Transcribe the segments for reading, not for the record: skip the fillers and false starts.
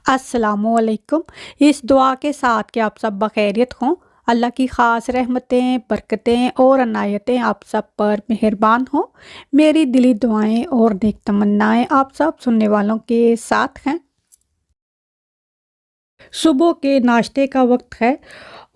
अस्सलामुअलैकुम। इस दुआ के साथ कि आप सब बखैरियत हों। अल्लाह की ख़ास रहमतें, बरकतें और अनायतें आप सब पर मेहरबान हों। मेरी दिली दुआएं और नेक तमन्नाएं आप सब सुनने वालों के साथ हैं। सुबह के नाश्ते का वक्त है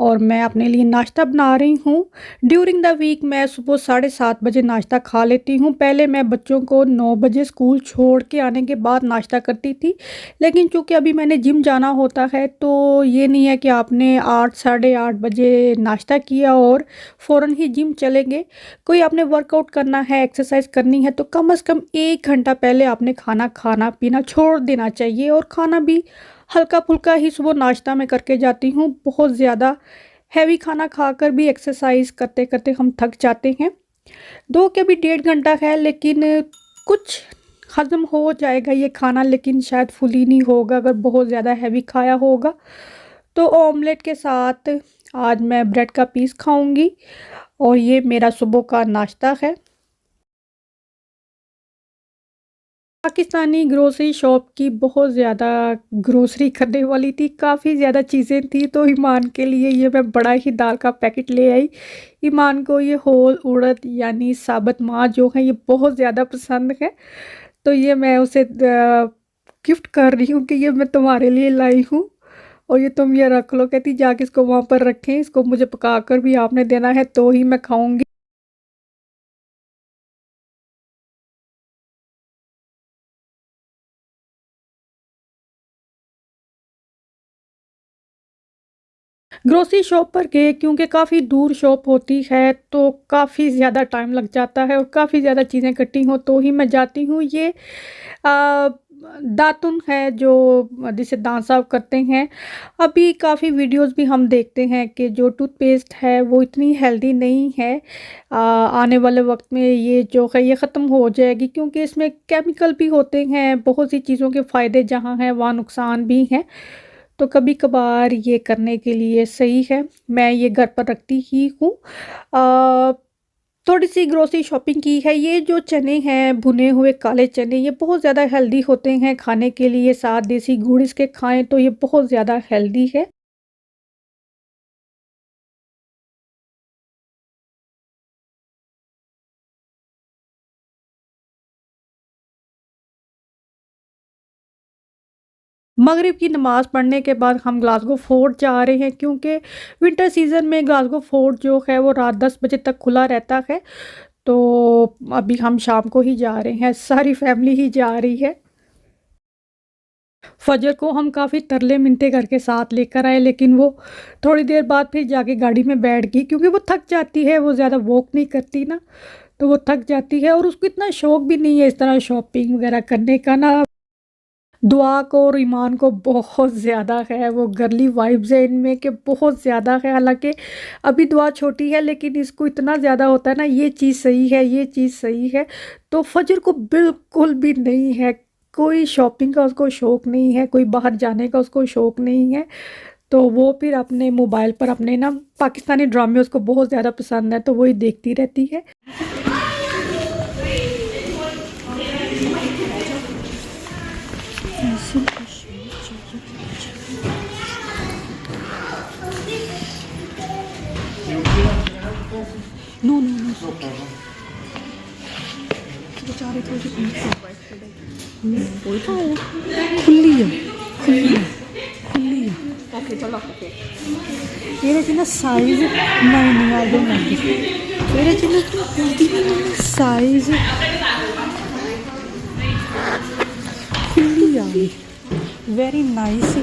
और मैं अपने लिए नाश्ता बना रही हूँ। ड्यूरिंग द वीक मैं सुबह 7:30 बजे नाश्ता खा लेती हूँ। पहले मैं बच्चों को 9 बजे स्कूल छोड़ के आने के बाद नाश्ता करती थी, लेकिन चूँकि अभी मैंने जिम जाना होता है तो ये नहीं है कि आपने 8 साढ़े 8 बजे नाश्ता किया और फ़ौरन ही जिम चलेंगे। कोई आपने वर्कआउट करना है, एक्सरसाइज करनी है तो कम से कम 1 घंटा पहले आपने खाना पीना छोड़ देना चाहिए, और खाना भी हल्का फुल्का ही सुबह नाश्ता में करके जाती हूँ। बहुत ज़्यादा हैवी खाना खाकर भी एक्सरसाइज करते करते हम थक जाते हैं। 2 के भी 1.5 घंटा है, लेकिन कुछ हज़म हो जाएगा ये खाना, लेकिन शायद फुल ही नहीं होगा अगर बहुत ज़्यादा हैवी खाया होगा। तो ऑमलेट के साथ आज मैं ब्रेड का पीस खाऊंगी और ये मेरा सुबह का नाश्ता है। पाकिस्तानी ग्रोसरी शॉप की बहुत ज़्यादा ग्रोसरी करने वाली थी, काफ़ी ज़्यादा चीज़ें थी, तो ईमान के लिए ये मैं बड़ा ही दाल का पैकेट ले आई। ईमान को ये होल उड़द यानी साबुत माँ जो है ये बहुत ज़्यादा पसंद है, तो ये मैं उसे गिफ्ट कर रही हूँ कि ये मैं तुम्हारे लिए लाई हूँ और ये तुम ये रख लो। कहती जाके इसको वहाँ पर रखें, इसको मुझे पका कर भी आपने देना है तो ही मैं खाऊँगी। ग्रोसरी शॉप पर गए क्योंकि काफ़ी दूर शॉप होती है तो काफ़ी ज़्यादा टाइम लग जाता है और काफ़ी ज़्यादा चीज़ें इकट्ठी हों तो ही मैं जाती हूँ। ये आ, दातुन है जो जिसे दांत साफ करते हैं। अभी काफ़ी वीडियोस भी हम देखते हैं कि जो टूथपेस्ट है वो इतनी हेल्दी नहीं है। आने वाले वक्त में ये जो है ये ख़त्म हो जाएगी क्योंकि इसमें केमिकल भी होते हैं। बहुत सी चीज़ों के फ़ायदे जहाँ हैं वहाँ नुकसान भी हैं, तो कभी कभार ये करने के लिए सही है। मैं ये घर पर रखती ही हूँ। थोड़ी सी ग्रोसरी शॉपिंग की है। ये जो चने हैं भुने हुए काले चने, ये बहुत ज़्यादा हेल्दी होते हैं खाने के लिए। साथ देसी गुड़ इसके खाएं तो ये बहुत ज़्यादा हेल्दी है। मगरिब की नमाज़ पढ़ने के बाद हम ग्लासगो फोर्ट जा रहे हैं क्योंकि विंटर सीज़न में ग्लासगो फोर्ट जो है वो रात 10 बजे तक खुला रहता है। तो अभी हम शाम को ही जा रहे हैं, सारी फैमिली ही जा रही है। फजर को हम काफ़ी तरले मिनते करके साथ लेकर आए, लेकिन वो थोड़ी देर बाद फिर जाके गाड़ी में बैठ गई क्योंकि वो थक जाती है। वो ज़्यादा वॉक नहीं करती ना, तो वो थक जाती है और उसको इतना शौक भी नहीं है इस तरह शॉपिंग वगैरह करने का ना। दुआ को और ईमान को बहुत ज़्यादा है, वो गर्ली वाइब्स है इनमें कि बहुत ज़्यादा है। हालांकि अभी दुआ छोटी है लेकिन इसको इतना ज़्यादा होता है ना, ये चीज़ सही है, ये चीज़ सही है। तो फजर को बिल्कुल भी नहीं है, कोई शॉपिंग का उसको शौक़ नहीं है, कोई बाहर जाने का उसको शौक़ नहीं है। तो वो फिर अपने मोबाइल पर अपने ना पाकिस्तानी ड्रामे उसको बहुत ज़्यादा पसंद है, तो वही देखती रहती है। नो नो नो, बेचारे थोड़ी खुली है, खुली है, खुली है। ओके चलो ओके। ये चिन्ह साइज नहीं नहीं आ जाओ मेरे चिन्ह साइज खुली आ गई, वेरी नाइस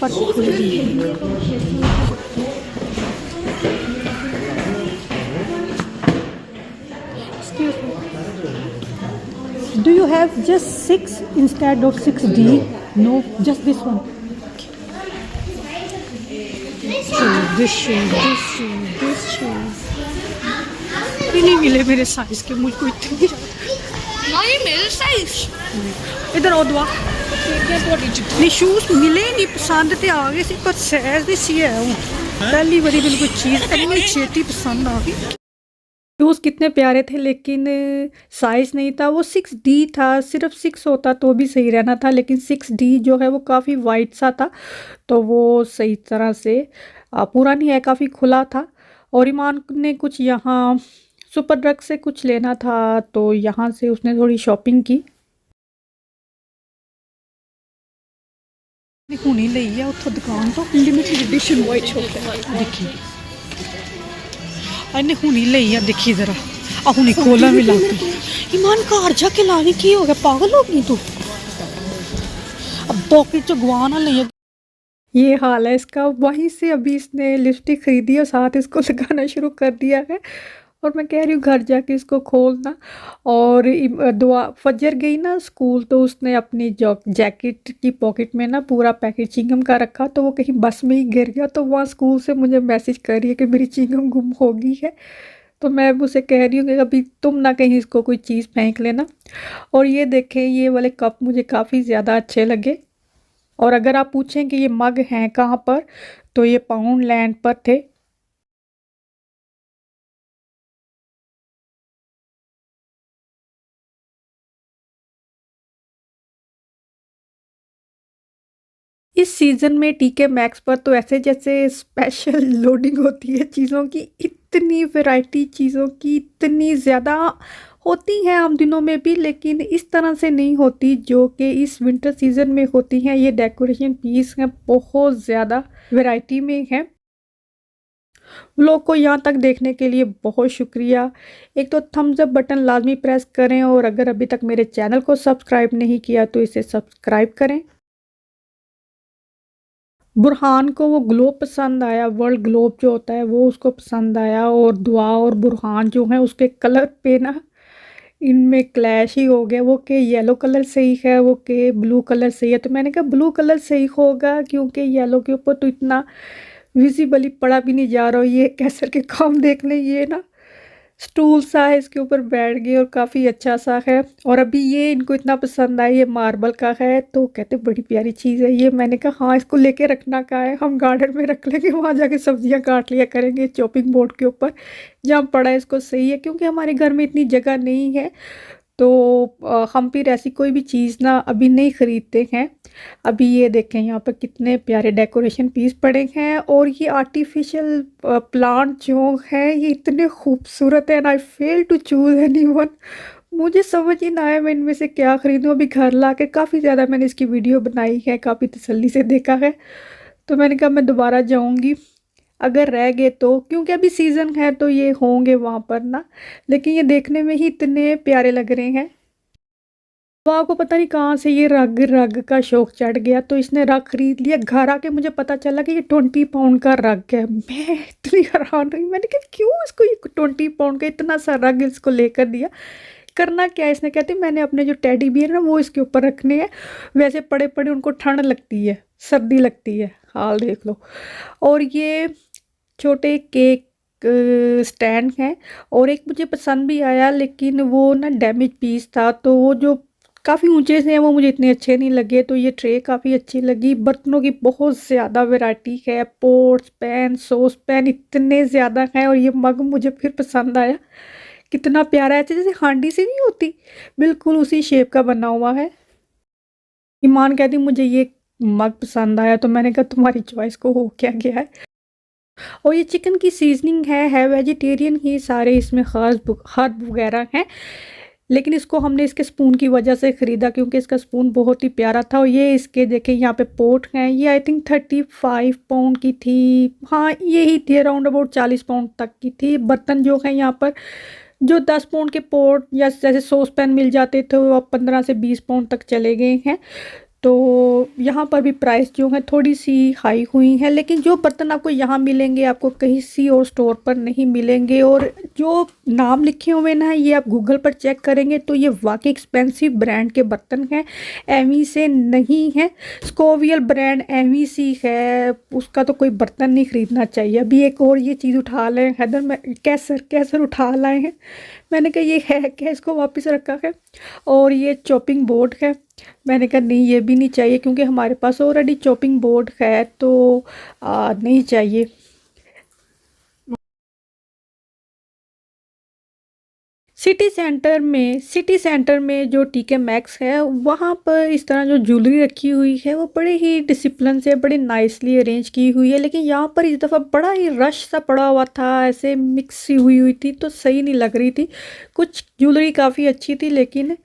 पर खुली है। Do you have just 6 instead of 6D? No, just this one. This shoes. ये नहीं मिले मेरे साइज के, मुझको इतनी नहीं मेरे साइज। इधर आओ दुआ। नहीं शूज मिले नहीं, पसंद तो आ गए सी पर साइज दी सी है। पहली बारी बिल्कुल चीज़ इतनी छेती पसंद आ गई। शूज़ कितने प्यारे थे, लेकिन साइज़ नहीं था, वो 6D था। सिर्फ 6 होता तो भी सही रहना था, लेकिन 6D जो है वो काफ़ी वाइड सा था, तो वो सही तरह से पूरा नहीं है, काफ़ी खुला था। और ईमान ने कुछ यहाँ सुपर ड्रग से कुछ लेना था, तो यहाँ से उसने थोड़ी शॉपिंग की। हुनी ਲਈ ਆ ਉੱਥੋਂ ਦੁਕਾਨ ਤੋਂ ਲਿਮਿਟਡ ਐਡੀਸ਼ਨ ਵਾਈਟ ਚਾਕਲੇਟ ਦੇਖੀ। ਇਹਨੇ ਹੁਣੀ ਲਈ ਆ, ਦੇਖੀ ਜ਼ਰਾ ਆ ਹੁਣੀ ਖੋਲਾਂ ਵੀ ਲਾਤੀ। ईमान घर जाके लानी की हो गया, पागल हो गई तू? अब पॉकेट च गवा ना ले। ये हाल है इसका। वहीं से अभी इसने लिपस्टिक खरीदी और साथ इसको लगाना शुरू कर दिया है, और मैं कह रही हूँ घर जाके इसको खोलना। और दुआ फजर गई ना स्कूल, तो उसने अपनी जैकेट की पॉकेट में ना पूरा पैकेट चिंगम का रखा, तो वो कहीं बस में ही गिर गया, तो वहाँ स्कूल से मुझे मैसेज कर रही है कि मेरी चिंगम गुम हो गई है। तो मैं उसे कह रही हूँ कि अभी तुम ना कहीं इसको कोई चीज़ फेंक लेना। और ये देखें, ये वाले कप मुझे काफ़ी ज़्यादा अच्छे लगे। और अगर आप पूछें कि ये मग हैं कहाँ पर, तो ये पाउंड लैंड पर थे। इस सीज़न में टीके मैक्स पर तो ऐसे जैसे स्पेशल लोडिंग होती है चीज़ों की। इतनी वैरायटी चीज़ों की, इतनी ज़्यादा होती हैं आम दिनों में भी, लेकिन इस तरह से नहीं होती जो कि इस विंटर सीज़न में होती हैं। ये डेकोरेशन पीस हैं, बहुत ज़्यादा वैरायटी में हैं। व्लॉग को यहाँ तक देखने के लिए बहुत शुक्रिया। एक तो थम्स अप बटन लाजमी प्रेस करें, और अगर अभी तक मेरे चैनल को सब्सक्राइब नहीं किया तो इसे सब्सक्राइब करें। बुरहान को वो ग्लोब पसंद आया, वर्ल्ड ग्लोब जो होता है वो उसको पसंद आया, और दुआ और बुरहान जो है उसके कलर पे ना इनमें क्लैश ही हो गया। वो के येलो कलर सही है, वो के ब्लू कलर सही है। तो मैंने कहा ब्लू कलर सही होगा, क्योंकि येलो के ऊपर तो इतना विजिबली पड़ा भी नहीं जा रहा। ये कैसर के काम देख लें, ये ना स्टूल सा है, इसके ऊपर बैठ गए और काफ़ी अच्छा सा है। और अभी ये इनको इतना पसंद आया, ये मार्बल का है, तो कहते बड़ी प्यारी चीज़ है ये। मैंने कहा हाँ, इसको लेके रखना कहाँ है, हम गार्डन में रख लेंगे, वहाँ जाके सब्जियां काट लिया करेंगे चॉपिंग बोर्ड के ऊपर, जहाँ पड़ा है इसको सही है, क्योंकि हमारे घर में इतनी जगह नहीं है। तो हम फिर ऐसी कोई भी चीज़ ना अभी नहीं ख़रीदते हैं। अभी ये देखें यहाँ पर कितने प्यारे डेकोरेशन पीस पड़े हैं, और ये आर्टिफिशियल प्लांट जो हैं ये इतने खूबसूरत हैं। आई फेल टू चूज़ एनीवन। मुझे समझ ही ना आया मैं इनमें से क्या ख़रीदूँ। अभी घर ला के काफ़ी ज़्यादा मैंने इसकी वीडियो बनाई है, काफ़ी तसल्ली से देखा है, तो मैंने कहा मैं दोबारा जाऊँगी अगर रह गए तो, क्योंकि अभी सीज़न है तो ये होंगे वहाँ पर ना। लेकिन ये देखने में ही इतने प्यारे लग रहे हैं। तो आपको पता नहीं कहाँ से ये रग रग का शौक चढ़ गया, तो इसने रग खरीद लिया। घर आके मुझे पता चला कि ये 20 पाउंड का रग है। मैं इतनी हैरान हुई, मैंने कहा क्यों इसको ये 20 पाउंड का इतना सा रग इसको लेकर दिया। करना क्या है, इसने कहती मैंने अपने जो टेडी बियर ना वो इसके ऊपर रखने हैं, वैसे पड़े पड़े उनको ठंड लगती है, सर्दी लगती है, हाल देख लो। और ये छोटे केक स्टैंड हैं, और एक मुझे पसंद भी आया, लेकिन वो ना डैमेज पीस था, तो वो जो काफ़ी ऊंचे से हैं वो मुझे इतने अच्छे नहीं लगे। तो ये ट्रे काफ़ी अच्छी लगी। बर्तनों की बहुत ज़्यादा वैरायटी है, पोट्स पैन सॉस पैन इतने ज़्यादा हैं। और ये मग मुझे फिर पसंद आया, कितना प्यारा है, जैसे हांडी सी नहीं होती, बिल्कुल उसी शेप का बना हुआ है। ईमान कहती मुझे ये मग पसंद आया, तो मैंने कहा तुम्हारी चॉइस को हो क्या गया है। और ये चिकन की सीजनिंग है वेजिटेरियन ही सारे, इसमें ख़ास हर्ब वगैरह हैं, लेकिन इसको हमने इसके स्पून की वजह से ख़रीदा, क्योंकि इसका स्पून बहुत ही प्यारा था। और ये इसके देखें यहाँ पे पोट हैं, ये आई थिंक 35 पाउंड की थी, हाँ यही थी, अराउंड अबाउट 40 पाउंड तक की थी। बर्तन जो हैं यहाँ पर, जो 10 पाउंड के पोट या जैसे सॉस पैन मिल जाते थे, वो अब 15 से 20 पाउंड तक चले गए हैं। तो यहाँ पर भी प्राइस जो है थोड़ी सी हाई हुई है, लेकिन जो बर्तन आपको यहाँ मिलेंगे आपको कहीं सी और स्टोर पर नहीं मिलेंगे। और जो नाम लिखे हुए ना, ये आप गूगल पर चेक करेंगे तो ये वाकई एक्सपेंसिव ब्रांड के बर्तन हैं, एमी से नहीं है। स्कोवियल ब्रांड एमी सी है, उसका तो कोई बर्तन नहीं ख़रीदना चाहिए। अभी एक और ये चीज़ उठा लें हैदर, में कैसर उठा लाए हैं, मैंने कहा ये है क्या, इसको वापस रखा है। और ये चॉपिंग बोर्ड है, मैंने कहा नहीं ये भी नहीं चाहिए, क्योंकि हमारे पास ऑलरेडी चॉपिंग बोर्ड है, तो नहीं चाहिए। सिटी सेंटर में जो टीके मैक्स है वहाँ पर इस तरह जो ज्वेलरी रखी हुई है वो बड़े ही डिसिप्लिन से बड़े नाइसली अरेंज की हुई है, लेकिन यहाँ पर इस दफ़ा बड़ा ही रश सा पड़ा हुआ था, ऐसे मिक्स सी हुई हुई थी तो सही नहीं लग रही थी। कुछ ज्वेलरी काफ़ी अच्छी थी लेकिन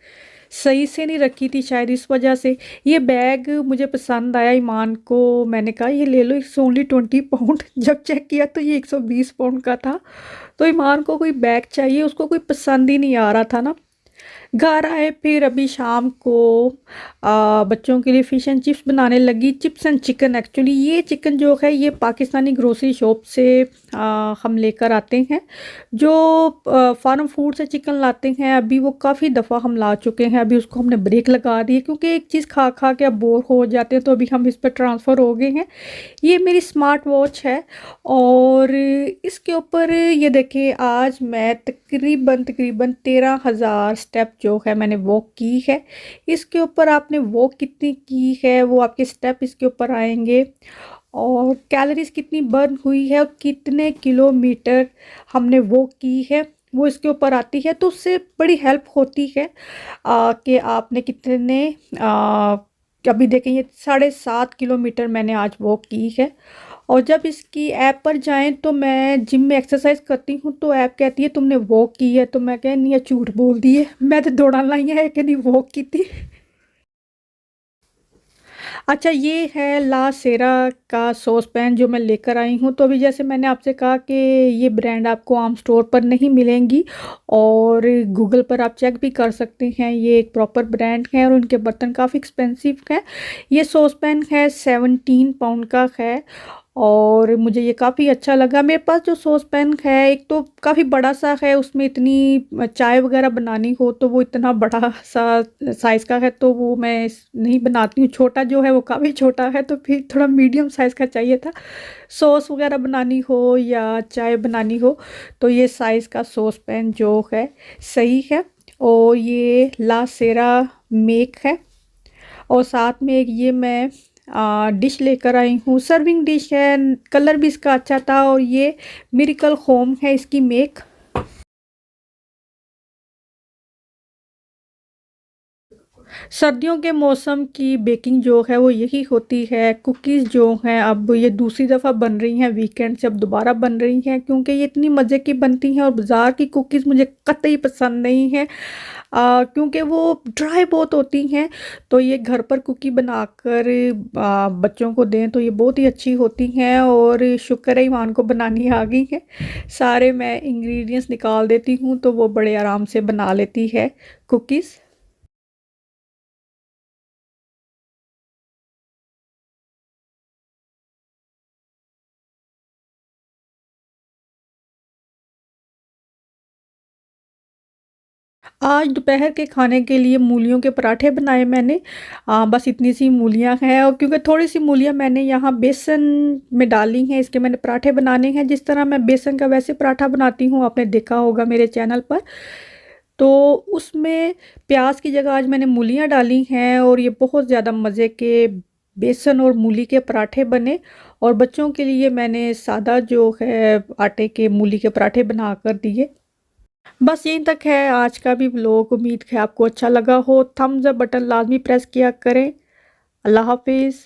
सही से नहीं रखी थी, शायद इस वजह से। ये बैग मुझे पसंद आया, ईमान को मैंने कहा ये ले लो, इट्स ओनली 20 पाउंड। जब चेक किया तो ये 120 पाउंड का था। तो ईमान को कोई बैग चाहिए, उसको कोई पसंद ही नहीं आ रहा था ना। घर आए फिर अभी शाम को बच्चों के लिए फ़िश एंड चिप्स बनाने लगी, चिप्स एंड चिकन। एक्चुअली ये चिकन जो है ये पाकिस्तानी ग्रोसरी शॉप से हम लेकर आते हैं। जो फार्म फूड से चिकन लाते हैं अभी वो काफ़ी दफ़ा हम ला चुके हैं, अभी उसको हमने ब्रेक लगा दी है क्योंकि एक चीज़ खा खा के अब बोर हो जाते हैं, तो अभी हम इस पर ट्रांसफ़र हो गए हैं। ये मेरी स्मार्ट वॉच है और इसके ऊपर ये देखें आज मैं तकरीबन तकरीबन 13,000 स्टेप जो है मैंने वॉक की है। इसके ऊपर आपने वॉक कितनी की है वो आपके स्टेप इसके ऊपर आएंगे, और कैलोरीज कितनी बर्न हुई है और कितने किलोमीटर हमने वॉक की है वो इसके ऊपर आती है। तो उससे बड़ी हेल्प होती है कि आपने कितने अभी देखें ये 7.5 किलोमीटर मैंने आज वॉक की है। और जब इसकी ऐप पर जाएं तो मैं जिम में एक्सरसाइज करती हूँ तो ऐप कहती है तुमने वॉक की है, तो मैं कह नहीं है झूठ बोल दी है, मैं तो दौड़ा लाई है कि नहीं वॉक की थी। अच्छा ये है ला सेरा का सॉस पैन जो मैं लेकर आई हूँ। तो अभी जैसे मैंने आपसे कहा कि ये ब्रांड आपको आम स्टोर पर नहीं मिलेंगी और गूगल पर आप चेक भी कर सकते हैं, ये एक प्रॉपर ब्रांड है और उनके बर्तन काफ़ी एक्सपेंसिव हैं। ये सॉस पैन है 17 पाउंड का है और मुझे ये काफ़ी अच्छा लगा। मेरे पास जो सॉस पैन है एक तो काफ़ी बड़ा सा है, उसमें इतनी चाय वगैरह बनानी हो तो वो इतना बड़ा सा साइज़ का है तो वो मैं नहीं बनाती हूँ। छोटा जो है वो काफ़ी छोटा है तो फिर थोड़ा मीडियम साइज़ का चाहिए था, सॉस वगैरह बनानी हो या चाय बनानी हो तो ये साइज़ का सॉस पैन जो है सही है। और ये ला सेरा मेक है और साथ में एक ये मैं डिश लेकर आई हूँ, सर्विंग डिश है, कलर भी इसका अच्छा था और ये मिरेकल होम है इसकी मेक। सर्दियों के मौसम की बेकिंग जो है वो यही होती है। कुकीज़ जो हैं अब ये दूसरी दफ़ा बन रही हैं, वीकेंड से अब दोबारा बन रही हैं क्योंकि ये इतनी मज़े की बनती हैं और बाज़ार की कुकीज़ मुझे कतई पसंद नहीं है क्योंकि वो ड्राई बहुत होती हैं। तो ये घर पर कुकी बनाकर बच्चों को दें तो ये बहुत ही अच्छी होती हैं और शुक्र है ईमान को बनानी आ गई है। सारे मैं इंग्रेडिएंट्स निकाल देती हूँ तो वो बड़े आराम से बना लेती है कुकीज़। आज दोपहर के खाने के लिए मूलियों के पराठे बनाए मैंने। बस इतनी सी मूलियां हैं और क्योंकि थोड़ी सी मूलियां मैंने यहाँ बेसन में डाली हैं, इसके मैंने पराठे बनाने हैं। जिस तरह मैं बेसन का वैसे पराठा बनाती हूँ आपने देखा होगा मेरे चैनल पर, तो उसमें प्याज की जगह आज मैंने मूलियाँ डाली हैं और ये बहुत ज़्यादा मज़े के बेसन और मूली के पराठे बने। और बच्चों के लिए मैंने सादा जो है आटे के मूली के पराठे बना कर दिए। बस यहीं तक है आज का भी व्लॉग, उम्मीद है आपको अच्छा लगा हो। थम्स अप बटन लाजमी प्रेस किया करें। अल्लाह हाफिज़।